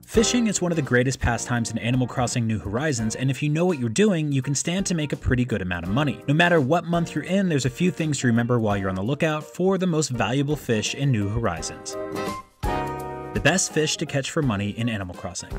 Fishing is one of the greatest pastimes in Animal Crossing New Horizons, and if you know what you're doing, you can stand to make a pretty good amount of money. No matter what month you're in, there's a few things to remember while you're on the lookout for the most valuable fish in New Horizons. The best fish to catch for money in Animal Crossing.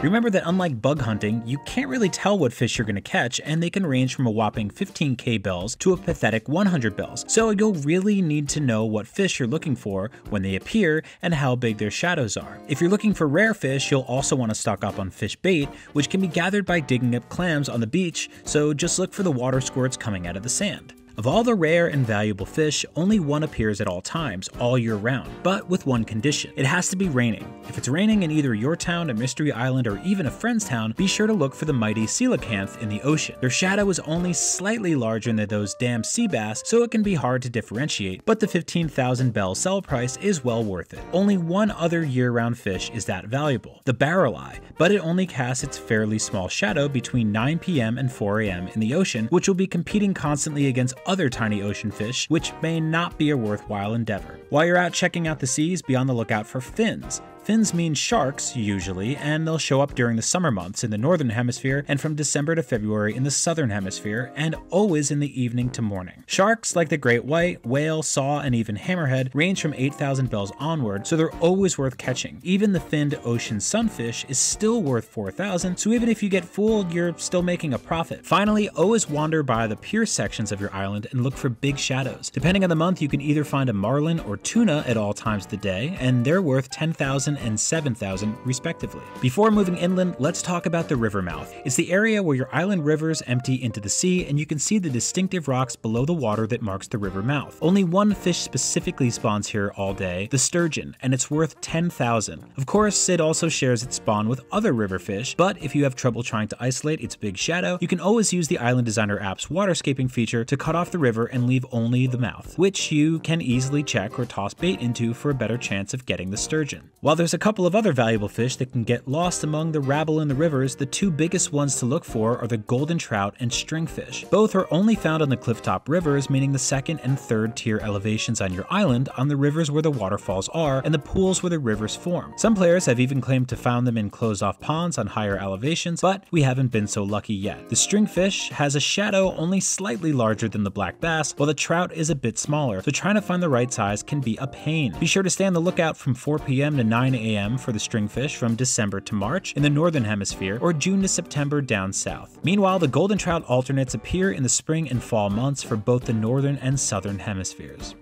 Remember that unlike bug hunting, you can't really tell what fish you're going to catch, and they can range from a whopping 15k bells to a pathetic 100 bells, so you'll really need to know what fish you're looking for when they appear and how big their shadows are. If you're looking for rare fish, you'll also want to stock up on fish bait, which can be gathered by digging up clams on the beach, so just look for the water squirts coming out of the sand. Of all the rare and valuable fish, only one appears at all times, all year round, but with one condition. It has to be raining. If it's raining in either your town, a mystery island, or even a friend's town, be sure to look for the mighty coelacanth in the ocean. Their shadow is only slightly larger than those damn sea bass, so it can be hard to differentiate, but the 15,000 bell sell price is well worth it. Only one other year-round fish is that valuable, the barrel eye, but it only casts its fairly small shadow between 9 p.m. and 4 a.m. in the ocean, which will be competing constantly against other tiny ocean fish, which may not be a worthwhile endeavor. While you're out checking out the seas, be on the lookout for fins. Fins mean sharks, usually, and they'll show up during the summer months in the northern hemisphere and from December to February in the southern hemisphere, and always in the evening to morning. Sharks, like the great white, whale, saw, and even hammerhead, range from 8,000 bells onward, so they're always worth catching. Even the finned ocean sunfish is still worth 4,000, so even if you get fooled, you're still making a profit. Finally, always wander by the pier sections of your island and look for big shadows. Depending on the month, you can either find a marlin or tuna at all times of the day, and they're worth 10,000 and 7,000 respectively. Before moving inland, let's talk about the river mouth. It's the area where your island rivers empty into the sea, and you can see the distinctive rocks below the water that marks the river mouth. Only one fish specifically spawns here all day, the sturgeon, and it's worth 10,000. Of course, it also shares its spawn with other river fish, but if you have trouble trying to isolate its big shadow, you can always use the Island Designer app's waterscaping feature to cut off the river and leave only the mouth, which you can easily check or toss bait into for a better chance of getting the sturgeon. While there's a couple of other valuable fish that can get lost among the rabble in the rivers, the two biggest ones to look for are the golden trout and stringfish. Both are only found on the clifftop rivers, meaning the second and third tier elevations on your island, on the rivers where the waterfalls are and the pools where the rivers form. Some players have even claimed to found them in closed off ponds on higher elevations, but we haven't been so lucky yet. The stringfish has a shadow only slightly larger than the black bass, while the trout is a bit smaller, so trying to find the right size can be a pain. Be sure to stay on the lookout from 4 p.m. to 9 a.m. for the stringfish from December to March in the northern hemisphere, or June to September down south. Meanwhile, the golden trout alternates appear in the spring and fall months for both the northern and southern hemispheres.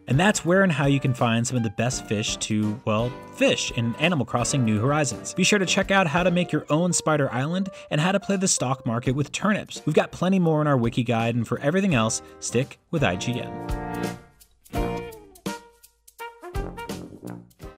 And that's where and how you can find some of the best fish to, well, fish in Animal Crossing New Horizons. Be sure to check out how to make your own Spider Island and how to play the stock market with turnips. We've got plenty more in our wiki guide, and for everything else, stick with IGN.